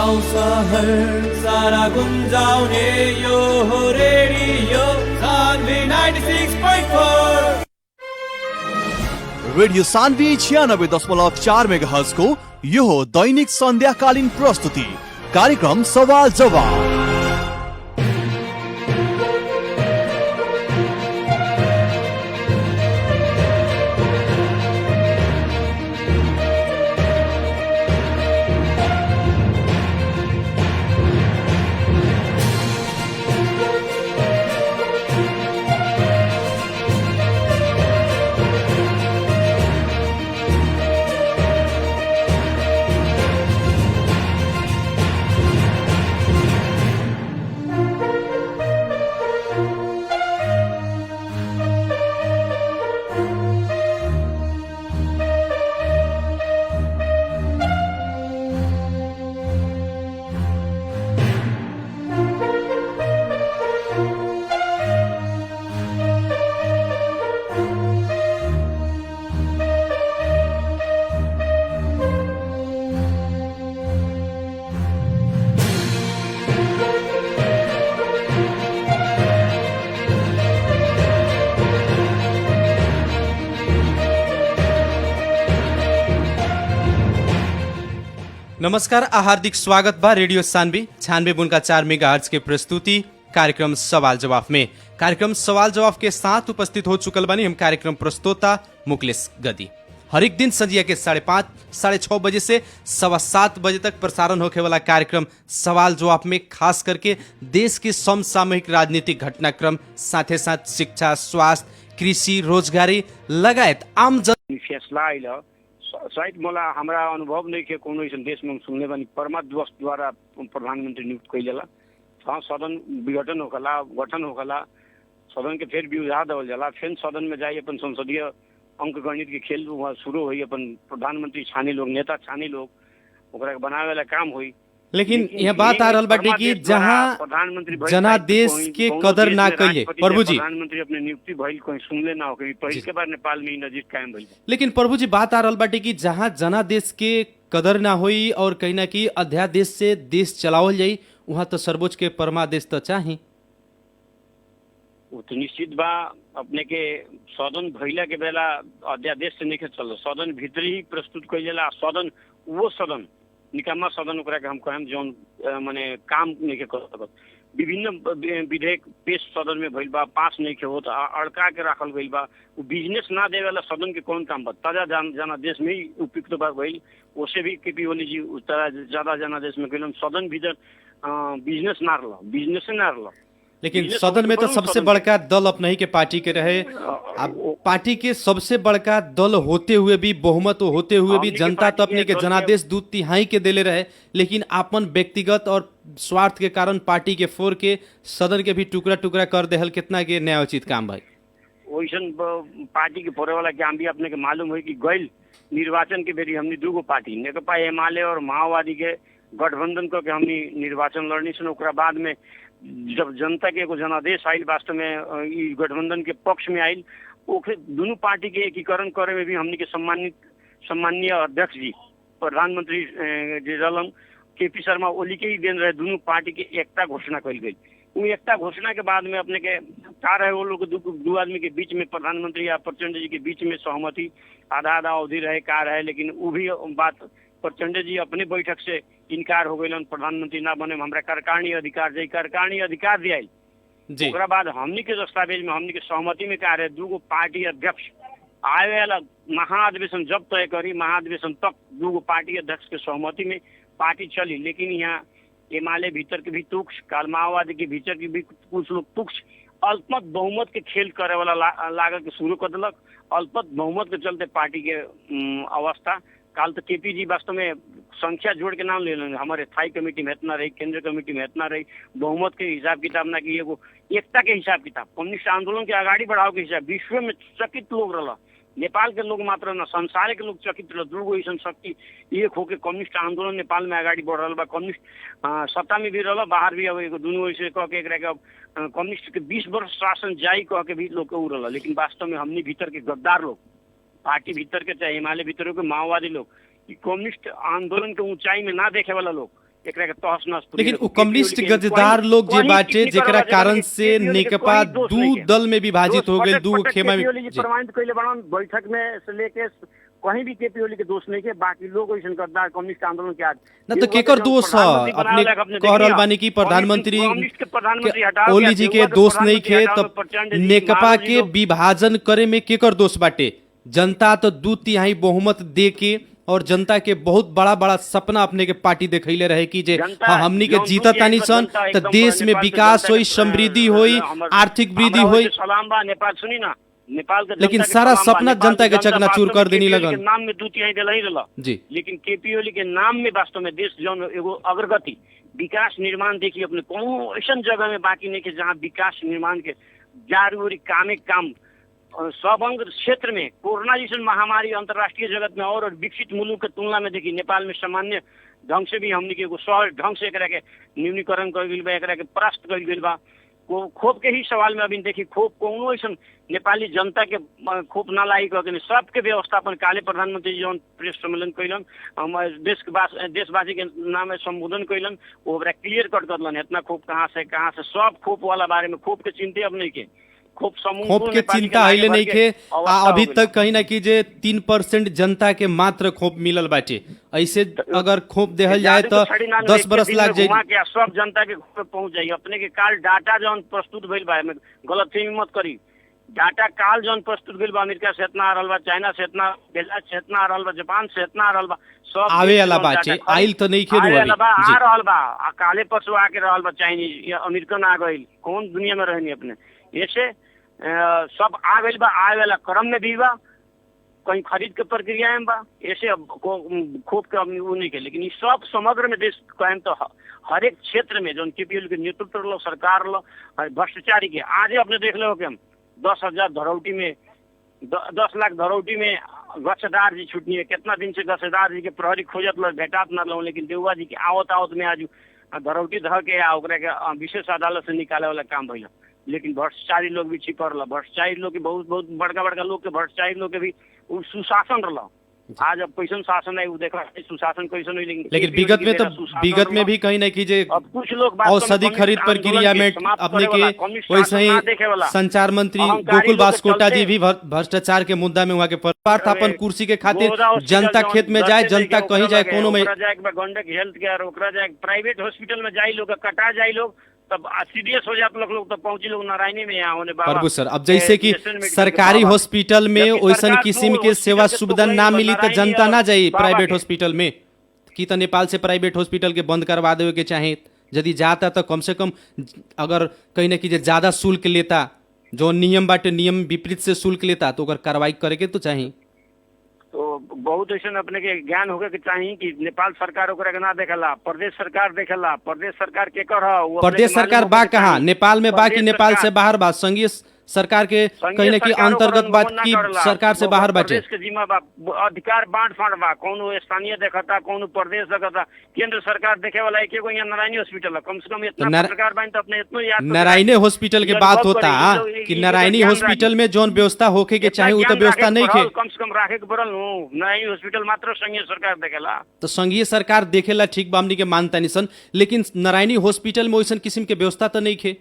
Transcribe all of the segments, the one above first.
गाउँ सहर सारा गुन्जाउने यो हो radio Sanvi 96.4। Radio Sanvi 96.4 megahertz को यो हो दैनिक सन्ध्याकालीन प्रस्तुति कार्यक्रम सवाल जवाब। नमस्कार, हार्दिक स्वागत बा रेडियो सान्वी 96.4 मेगाहर्ज के प्रस्तुति कार्यक्रम सवाल जवाब में। कार्यक्रम सवाल जवाब के साथ उपस्थित हो चुकल बानी हम कार्यक्रम प्रस्तोता मुकलेश गदी। हर एक दिन संजिया के 5:30 साढ़े 6 बजे से 7:15 बजे तक प्रसारण होने वाला कार्यक्रम सवाल जवाब में खास करके देश के समसामयिक राजनीतिक घटनाक्रम साथ साथ शिक्षा, स्वास्थ्य, कृषि, रोजगारी लगायत आम जन फैसला शायद मलाई हमारा अनुभव नहीं के कोनो ऐसा देश में सुनने बानी परमत दिवस द्वारा प्रधानमंत्री नियुक्त कैलेला। हाँ, सदन विघटन होखला, गठन होखला, सदन के फिर विधा देवल जाला, फिर सदन में जाई अपन संसदीय अंक गणित के खेल वहाँ शुरू हुई, अपन प्रधानमंत्री छानी लोग, नेता छानी लोग, ओकरा के बनावे वाला काम हुई। लेकिन यह बात आ रहल बाटे कि जहाँ जनादेश के कदर ना कइले प्रभु जी, प्रधानमंत्री अपने नियुक्ति भइल कोई सुनले ना हो कि पहिल के बार नेपाल में नजीक कायम भइल। लेकिन प्रभु जी बात आ रहल बाटे कि जहाँ जनादेश के कदर ना होई और कहीं ना कहीं अध्यादेश से देश चलावल जाई, वहाँ तो सर्वोच्च के परमादेश तो चाही। वो तो निश्चित बा, अपने के सदन भइला के बेला अध्यादेश से नहीं चल, सदन भीतरी ही प्रस्तुत कइलेला। सदन वो सदन निकामा सदन ओकरा के हम कहम जौन माने काम नहीं के कर सकत। विभिन्न विधेयक पेश सदन में भइल बा, पास नहीं के होत, अड़का के राखल गइल बा। वो बिजनेस ना देवे वाला सदन के कौन काम बा? ताजा जनादेश में ही उपयुक्त बा गइल। ओसे भी केपी ओली जी ज्यादा जनादेश में गइल सदन भीतर बिजनेस ना रहल, बिजनेस ना रहल। लेकिन सदन में तो सबसे बड़का दल अपना ही के पार्टी के रहे। अब पार्टी के सबसे बड़का दल होते हुए भी, बहुमत होते हुए भी जनता तो अपने के जनादेश 2/3 के देले रहे, लेकिन अपन व्यक्तिगत और स्वार्थ के कारण पार्टी के फोर के सदन के भी टुकड़ा टुकड़ा कर देहल। कितना के न्यायोचित काम भाई वैसन पार्टी के फोरे वाला काम भी अपने के मालूम है कि गैल निर्वाचन के बेरी हमने दूगो पार्टी नेकपा एमाले और माओवादी के गठबंधन करके हमने निर्वाचन लड़नी सन। ओकरा बाद में जब जनता के एगो जनादेश आयल, वास्तव में गठबंधन के पक्ष में आयल, ओके दोनों पार्टी के एकीकरण करे में भी हमने के सम्माननीय अध्यक्ष जी प्रधानमंत्री जी रहलन केपी शर्मा ओली के ही देन रहे। दोनों पार्टी के एकता घोषणा कल गई। वो एकता घोषणा के बाद में अपने के का रहे वो लोग दो आदमी के बीच में, प्रधानमंत्री या प्रचंड जी के बीच में सहमति आधा आधा अवधि रहे का रहे, लेकिन वो भी बात प्रचंड जी अपने बैठक से इनकार हो गए, प्रधानमंत्री ना बने, हमरा कार्यकारिणी अधिकार जाए, कार्यकारिणी अधिकार दिया। ओकरा बाद हमनी के दस्तावेज में हमनी के सहमति में कहा रहे दूगो पार्टी अध्यक्ष आए वाला महाधिवेशन जब तय करी, महाधिवेशन तक दूगो पार्टी अध्यक्ष के सहमति में पार्टी चली। लेकिन यहाँ एमाले भीतर के भी तुक्ष, काल माओवादी के भीतर के भी कुछ लोग तुक्ष अल्पमत बहुमत के खेल करे वाला लागत के शुरू कर दिलक। अल्पमत बहुमत के चलते पार्टी के अवस्था काल तो केपी जी वास्तव में संख्या जोड़ के नाम ले लेंगे, हमारे स्थायी कमेटी में इतना रही, केंद्रीय कमेटी में इतना रही, बहुमत के हिसाब किताब ना कि एगो एकता के हिसाब किताब, कम्युनिस्ट आंदोलन के आगाड़ी बढ़ाव के हिसाब विश्व में चकित लोग रहा। नेपाल के लोग मात्र न संसार के लोग चकित रह। दूगो ऐसा शक्ति एक होके कम्युनिस्ट आंदोलन नेपाल में आगाड़ी बढ़ रहा बा। कम्युनिस्ट सत्ता में भी रहा, बाहर भी। अब दोनों ऐसे कह के कम्युनिस्ट के 20 वर्ष शासन जाई कह के भी लोग के रहा। लेकिन वास्तव में हमने भीतर के गद्दार लोग, पार्टी भीतर के चाहे हिमालय भीतर के माओवादी लोग, कम्युनिस्ट आंदोलन के ऊंचाई में ना देखे वाला लोग, एकरा के तहस नहस। लेकिन उ कम्युनिस्ट गद्दार लोग जे बाटे जेकरा कारण से नेकपा दू दल में विभाजित हो गेल, दू खेमा में प्रमाणित कइले बाड़न बैठक में से लेके कहीं भी केपी ओली के दोष नहीं के, बाकी लोग ऐसा गद्दार कम्युनिस्ट आंदोलन के आज न तो केकर दोष है? अपने कह रहल बानी कि प्रधानमंत्री ओली जी के दोष नहीं खे, तब नेकपा के विभाजन करे में केकर दोष बाटे? जनता तो 2/3 बहुमत दे के और जनता के बहुत बड़ा बड़ा सपना अपने के पार्टी देखैले रहे कि जे हमनी के जीता तानी सन तो देश में विकास होई, समृद्धि होई, आर्थिक वृद्धि होई। सलाम बा नेपाल, सुनी ना, नेपाल के लेकिन सारा सपना जनता के चकनाचूर कर देनी लगन। नाम में 2/3 दिला ही रहला जी, लेकिन केपी ओली के नाम में वास्तव में देश जौन एगो अग्रगति विकास निर्माण देखिए अपने कोनो ऐसा जगह में बाकी नहीं के जहाँ विकास निर्माण के जारी कामे काम सब अंग क्षेत्र में कोरोना जैसे महामारी अंतर्राष्ट्रीय जगत में और विकसित मुल्क के तुलना में देखिए नेपाल में सामान्य ढंग से भी हमने के एगो सहज ढंग से एकरा के न्यूनीकरण कर गइल बा, एकरा के परास्त कर गइल बा। खोप के ही सवाल में अभी देखिए खोप कोनो ऐसा नेपाली जनता के खोप ना लाई करके सबके व्यवस्थापन काले प्रधानमंत्री जी जौन प्रेस सम्मेलन कैलन, देशवासी के नाम में संबोधन कैलन, ओकरा क्लियर कट करलन इतना खोप कहाँ से सब खोप वाला बारे में खोप के चिंते अब नहीं के, खोप के चिंता अहिले नहीं के। अभी तक कहीं ना कि जे 3% जनता के मात्र खोप मिलल बाटे, ऐसे अगर खोप देहल जाए तो 10 बरस लाग जाए, सब जनता के खोप पहुंच जाये। अपने के काल डाटा जौन प्रस्तुत भइल बा, गलतफहमी मत करी, डाटा काल जौन प्रस्तुत भइल बा, अमेरिका से इतना आ रहल बा, चाइना से इतना, बेलारूस से इतना आ रहल बा, जापान से इतना आ रहल बा, सब आवे वाला बाटे, आइल तो नहीं खेलू अभी आ रहल बा, काले परसों आके रहल बा, चाइनीज अमेरिकन आ गइल, कौन दुनिया में रहनी अपने, ऐसे सब आ गइल बा, आए वाला क्रम में भी बा, कहीं खरीद के प्रक्रिया में बा, ऐसे खोप के अब वो नहीं के। लेकिन ये सब समग्र में देश कायम तो हर एक क्षेत्र में जो केपी के नेतृत्व लो, सरकार लो, भ्रष्टाचारी के आज अपने देख लो कि हम 10,000 धरौटी में 10 लाख धरौटी में गसेदार जी छुटनी है, कितना दिन से गसेदार जी के प्रहरी खोजत लो, भेटात न लो, लेकिन देउवा जी के आवत में आज धरौटी धह के विशेष अदालत से निकाले वाला काम भइल। लेकिन भ्रष्टाचारी लोग भी छिपर रहा, भ्रष्टाचारी लोग के बहुत बड़का बड़का लोग के भ्रष्टाचारी लोग के भी सुशासन रहा। आज अब कैसन शासन है वो देखा, सुशासन कैसन हुई, लेकिन विगत में भी कहीं ना कि जे अब कुछ लोग औषधि खरीद प्रक्रिया में अपने के वैसे ही संचार मंत्री गोकुल बास्कोटा जी भी भ्रष्टाचार के मुद्दा में वहाँ के प्रस्थापन कुर्सी के खातिर जनता खेत में जाए, जनता कहीं जाए, कोनो में गंडक हेल्थ केयर ओकरा जाए, प्राइवेट हॉस्पिटल में जाए लोग, कटा जाए लोग, तब सीरियस हो जाते लोग, तब पहुंची लोग नारायणी में यहाँ होने बाबा। प्रभु सर, अब जैसे कि सरकारी हॉस्पिटल में वैसन किस्म के सेवा सुविधा ना मिली तो जनता ना जाये प्राइवेट हॉस्पिटल में, कि तो नेपाल से प्राइवेट हॉस्पिटल के बंद करवा देवे के चाहे, यदि जाता तो कम से कम अगर कहीं ना कि ज्यादा शुल्क लेता, जो नियम बाटे नियम विपरीत से शुल्क लेता तो कार्रवाई करे के तो चाहिए। तो बहुत ऐसा अपने के ज्ञान होगा कि चाहिए कि नेपाल सरकार ओकरा के ना देखला, प्रदेश सरकार देखला, प्रदेश सरकार के कर प्रदेश सरकार बा कहाँ नेपाल में, बाकी नेपाल से बाहर बा, संघीय सरकार के कहीं ना कि अंतर्गत बात की सरकार से बाहर बाटे, प्रदेश के जिम्मा बा, अधिकार बांट फांट बा, कौन स्थानीय देखता, कौन प्रदेश देखता, केंद्र सरकार देखे वाला एक यहाँ नारायणी हॉस्पिटल है, कम से कम इतना सरकार बाइन तो अपने इतना याद। नारायणी हॉस्पिटल के बात होता कि नारायणी हॉस्पिटल में जोन व्यवस्था होके के चाहे वो तो व्यवस्था नहीं खे, कम से कम राखे के पड़ल। नारायणी हॉस्पिटल मात्र संघीय सरकार देखेला, तो संघीय सरकार देखेला ठीक बा, हमनी के मानता नहीं सन, लेकिन नारायणी हॉस्पिटल में वैसन किस्म के व्यवस्था तो नहीं खे,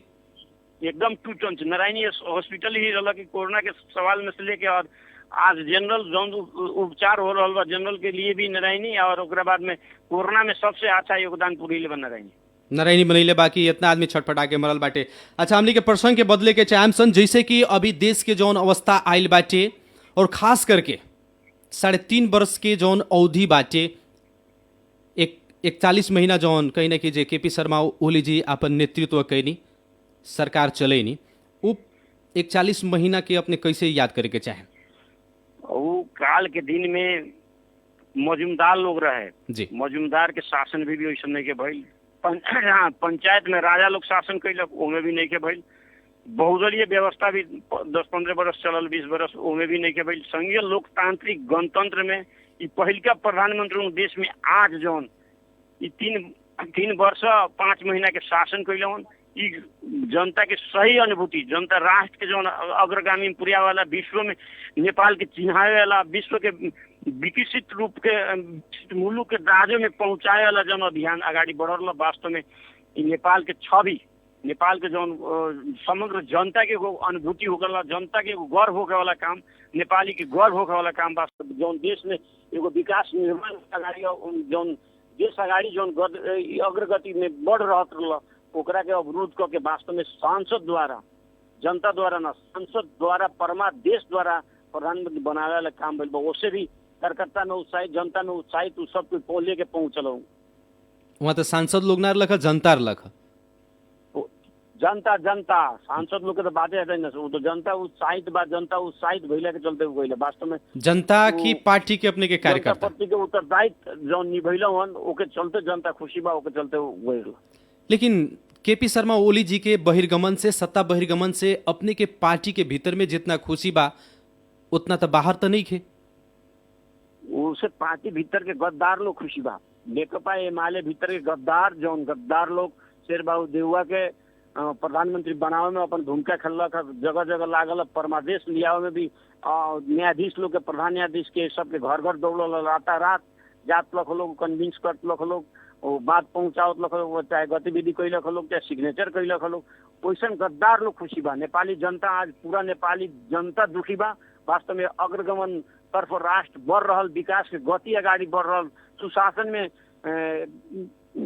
एकदम टूटन। नारायणी हॉस्पिटल ही रहा कि कोरोना के सवाल में से लेके और आज जनरल जोन उपचार हो रहा जनरल के लिए भी नारायणी, और उसके बाद में कोरोना में सबसे अच्छा योगदान पूरी नारायणी बनैले, बाकी इतना आदमी छटपटा के मरल बाटे। अच्छा, हमनी के प्रसंग के बदले के चाहम सन, जैसे कि अभी देश के जौन अवस्था आयल बाटे और खास करके 3.5 वर्ष के जौन अवधि बाटे, 41 महीना जौन कहीं ना कि जे केपी शर्मा ओली जी अपन नेतृत्व कैनी, सरकार चले नी, वो 41 महीना के अपने कैसे याद करे के चाहे? वो काल के दिन में मौजूमदार लोग रहे जी, मौजूमदार के शासन भी वैसे नहीं के भइल, पंचायत में राजा लोग शासन कैलक, ओमे भी नहीं के भइल, बहुदलीय व्यवस्था भी 10-15 बरस चलल, 20 बरस, ओमे भी नहीं के भइल, संघीय लोकतांत्रिक गणतंत्र में पहिलका प्रधानमंत्री देश में आज जौन 3 वर्ष 5 महीना के शासन कैलन, जनता के सही अनुभूति, जनता राष्ट्र के जो अग्रगामी पुर्या वाला, विश्व में नेपाल के चिन्हावे वाला, विश्व के विकसित रूप के मुलुक के दायरे में पहुंचाए वाला जन अभियान अगाडि बढ़ल वास्तव में ई नेपाल के छवि, नेपाल के जौन समग्र जनता के एगो अनुभूति होगला, जनता के एगो गर्व होके वाला काम, नेपाली के गर्व होके वाला काम वास्तव जौन देश में एगो विकास निर्माण अगाडि जौन देश अगाडि जौन अग्रगति में बढ़ रहत रहल ओकरा के अवरोध करके वास्तव में सांसद द्वारा, जनता द्वारा न संसद द्वारा, परमादेश द्वारा प्रधानमंत्री बनावे वाला काम भइल बा। उससे भी कार्यकर्ता में उत्साहित, जनता में उत्साहित, उ सब कोई पोले के पहुंचल हूँ। वहाँ तो सांसद लोग ना रख, जनता रख, जनता सांसद लोग के तो बातें है ना, वो तो जनता उत्साहित बा, जनता उत्साहित भइला के चलते गइल वास्तव में जनता की पार्टी के अपने के कार्यकर्ता प्रति के उत्तरदायित्व जौन निभैल हन ओके चलते जनता खुशी बा, ओके चलते गइल। लेकिन केपी शर्मा ओली जी के बहिर्गमन से, सत्ता बहिर्गमन से अपने के पार्टी के भीतर में जितना खुशी बा उतना तो बाहर तो नहीं खे। उसे पार्टी भीतर के गद्दार लोग खुशी बा, नेकपा एमाले भीतर के गद्दार जौन गद्दार लोग शेरबहादुर देउवा के प्रधानमंत्री बनावे में अपन भूमिका खेलक, जगह जगह लागल, परमादेश लियावे में भी न्यायाधीश लोग के, प्रधान न्यायाधीश के सबके घर घर दौड़ल, रात जात लख लोग, कन्विंस करत लख लोग, बात पहुंचावत लख लोग, चाहे गतिविधि कैलक लोग, चाहे सिग्नेचर कैलक लोग, वैसन गद्दार लोग खुशी बा। नेपाली जनता आज पूरा नेपाली जनता दुखी बा। वास्तव में अग्रगमन तर्फ राष्ट्र बढ़ रहल, विकास के गति अगाडि बढ़ रहल, सुशासन में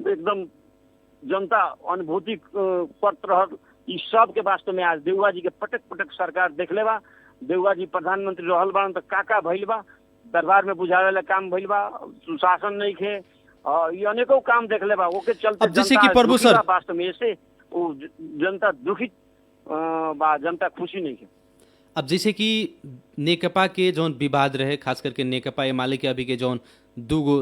एकदम जनता अनुभूति करत रहल, ई सब के वास्तव में आज देउवा जी के पटक पटक सरकार देखले बा। देउवा जी प्रधानमंत्री रहल बा तो का भइल बा, दरबार में बुझावे वाला काम भइल बा, सुशासन नहीं खे, ये अनेकों काम देखले बा। ओके चलते जैसे कि प्रभु सर वास्तव में ऐसे जनता दुखित बा, जनता खुशी नहीं है। अब जैसे कि नेकपा के जौन विवाद रहे, खास करके नेकपा एमाले के अभी के जौन दूगो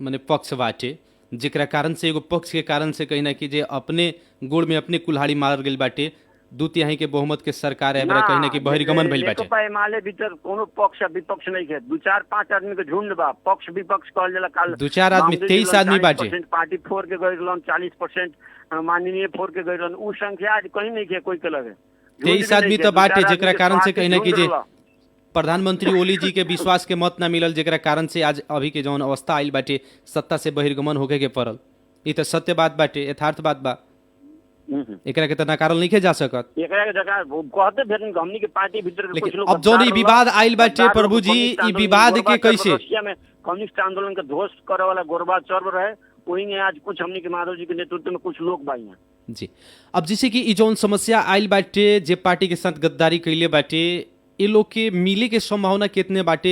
माने पक्ष बाटे, जेकरा कारण से एगो पक्ष के कारण से कहीं ना कि जे अपने गोड़ में अपने कुल्हाड़ी मार गई बाटे, 2/3 के बहुमत के सरकार है, कहीं ना कि बहिर्गमन भइल बाटे। नेकपा एमाले भीतर कोनो पक्ष विपक्ष नहीं है, 2-4-5 आदमी के झुंड बा, पक्ष विपक्ष कहल जाला। काल 2-4 आदमी 23 आदमी बाटे, पार्टी फोर के गइलन, 40% माननीय फोर के गइलन, उ संख्या आज कहीं नहीं है कोई के लगे। 23 आदमी तो बाटे, जेकरा कारण से कहीं ना कि जे प्रधानमंत्री ओली जी के विश्वास के मत ना मिलल, जेकरा कारण से आज अभी के जौन अवस्था आइल बाटे, सत्ता से बहिर्गमन होके के पड़ल। ई तो सत्य बात बाटे, यथार्थ बात बा, एकरा के तो नकारल नहीं जा सकत। एकरा के जगह कहते भेन हमनी के पार्टी भीतर के कुछ लोग अब जौन ई विवाद आइल बाटे प्रभु जी, ई विवाद के कैसे रशिया में कम्युनिस्ट आंदोलन के ध्वस्त करे वाला गोरबाचौर रहे, वही में आज कुछ हमनी के माधव जी के नेतृत्व में कुछ लोग बाई हैं जी। अब जैसे कि ई जौन समस्या आइल बाटे, जे पार्टी के साथ गद्दारी कैले बाटे, ये लोग के मिले के संभावना कितने बाटे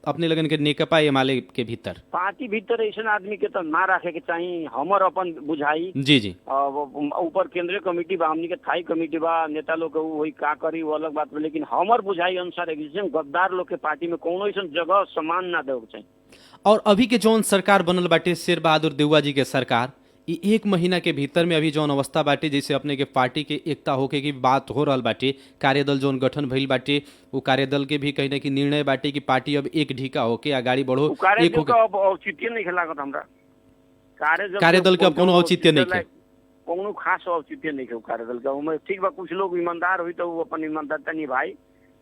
अपने लगन के नेकपा एमाले के भीतर? पार्टी भीतर ऐसा आदमी के तो ना रखे के चाहिए, हमर अपन बुझाई जी जी। ऊपर केंद्रीय कमेटी बा, हमनी के थाई कमेटी बा, नेता लोग के वही का करी वो अलग बात बा, लेकिन हमर बुझाई अनुसार एकदम गद्दार लोग के पार्टी में कोनो ऐसा जगह सम्मान ना देवे के चाहिए। और अभी के जौन सरकार बनल बाटे शेरबहादुर देउवा जी के सरकार, ई 1 महीना के भीतर में अभी जौन अवस्था बाटे, जैसे अपने के पार्टी के एकता होके की बात हो रहल बाटे, कार्यदल जौन गठन भइल बाटे, वो कार्यदल के भी कहीं ना कि निर्णय बाटे कि पार्टी अब एक ढीका होके आगाड़ी बढ़ो, एक होके। अब औचित्य नहीं लागत हमरा, कार्यदल के अब कोनो औचित्य नहीं है, कोनो खास औचित्य नहीं है कार्यदल का। उमे ठीक बा, कुछ लोग ईमानदार हुई तो वो अपन ईमानदारता निभाई,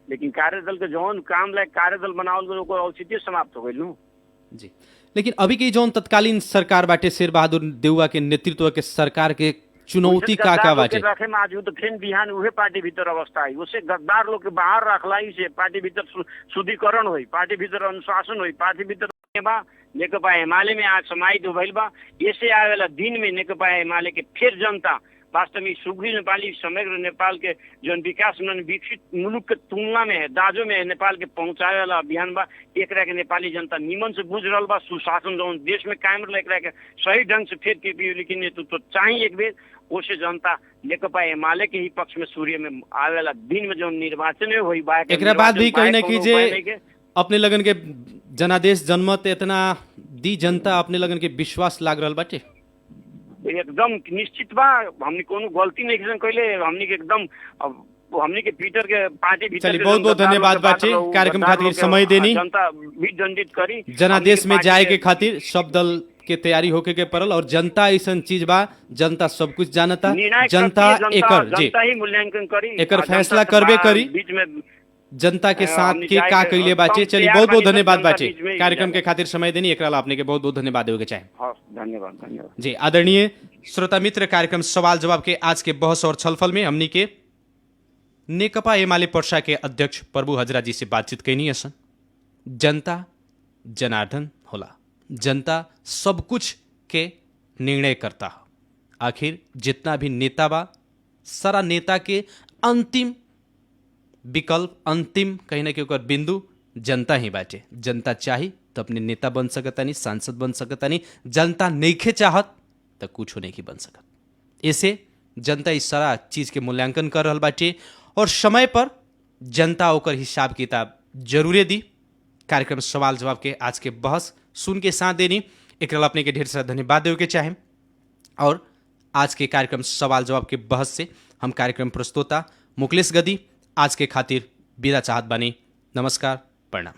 लेकिन कार्यदल के जौन काम लायक कार्यदल बनावल गइल ओकर औचित्य समाप्त हो गइल नु जी। लेकिन अभी के जौन तत्कालीन सरकार बाटे शेरबहादुर देउवा के नेतृत्व के सरकार के चुनौती का बाटे? रखे में आज तो फेन बिहान उहे पार्टी भीतर अवस्था है, उसे गद्दार लोग के बाहर रखलाई से पार्टी भीतर शुद्धिकरण हुई, पार्टी भीतर अनुशासन हुई, पार्टी भीतर नेकपा एमाले में आज समाहित भइल बा। ऐसे आए वाला दिन में नेकपा एमाले के फिर जनता वास्तव में सुग्री नेपाली समग्र नेपाल के जौन विकास में विकसित मुलुक के तुलना में है, दाजो में नेपाल के पहुंचाए वाला अभियान बा, एकरा के नेपाली जनता निमन से बुझ रहल बा। सुशासन जौन देश में कायम रहे, एकरा के सही ढंग से फिर के लेकिन नेतृत्व चाहिए एक बेर, ओसे जनता नेकपा एमाले के ही पक्ष में सूर्य में आवे वाला दिन में जौन निर्वाचन हुई बा, एकरा बाद भी कहीं ना कि जे अपने लगन के जनादेश जनमत इतना दी जनता अपने लगन के विश्वास लाग रहल बाटे, एकदम निश्चित बा। हमनी कोनो गलती नहीं कैले, हमनी के एकदम हमनी के भीतर के पार्टी भीतर। चलिए बहुत बहुत धन्यवाद बाटे कार्यक्रम खातिर समय देनी, जनता भी दंडित करी, जनादेश में जाए के खातिर सब दल के तैयारी होके के पड़ल। और जनता ऐसा चीज बा, जनता सब कुछ जानता, जनता एकर जनता ही मूल्यांकन करी, एकर फैसला करबे करी। बीच में जनता के साथ हमनी के जाए का के- कैले सब बाचे। चलिए तैयार बहुत बहुत बानी, धन्यवाद जनता बाचे बीच में ही कार्यक्रम के जाए। खातिर समय देनी एकरा ला अपने के बहुत बहुत धन्यवाद देवे के चाहे। हाँ, धन्यवाद धन्यवाद। जी आदरणीय श्रोता मित्र, कार्यक्रम सवाल जवाब के आज के बहस और छलफल में हमनी के नेकपा एमाले पर्सा के अध्यक्ष प्रभु हजरा जी से बातचीत कैनी सन। जनता जनार्दन होला, जनता सब कुछ के निर्णय करता है। आखिर जितना भी नेता बा, सारा नेता के अंतिम विकल्प, अंतिम कहीं ना कहीं ओकर बिंदु जनता ही बाटे। जनता चाही तो अपने नेता बन सकतानी, सांसद बन सकतानी। जनता नइखे चाहत तो कुछ नहीं बन सकत। ऐसे जनता इस सारा चीज के मूल्यांकन कर रहल बाटे और समय पर जनता ओकर हिसाब किताब जरूरे दी। कार्यक्रम सवाल जवाब के आज के बहस सुन के साथ देनी एकरा ला अपने के ढेर सारा धन्यवाद देवे के चाहे। और आज के कार्यक्रम सवाल जवाब के बहस से हम कार्यक्रम प्रस्तोता मुकलेश गदी आज के खातिर विदा चाहत बानी। नमस्कार, प्रणाम।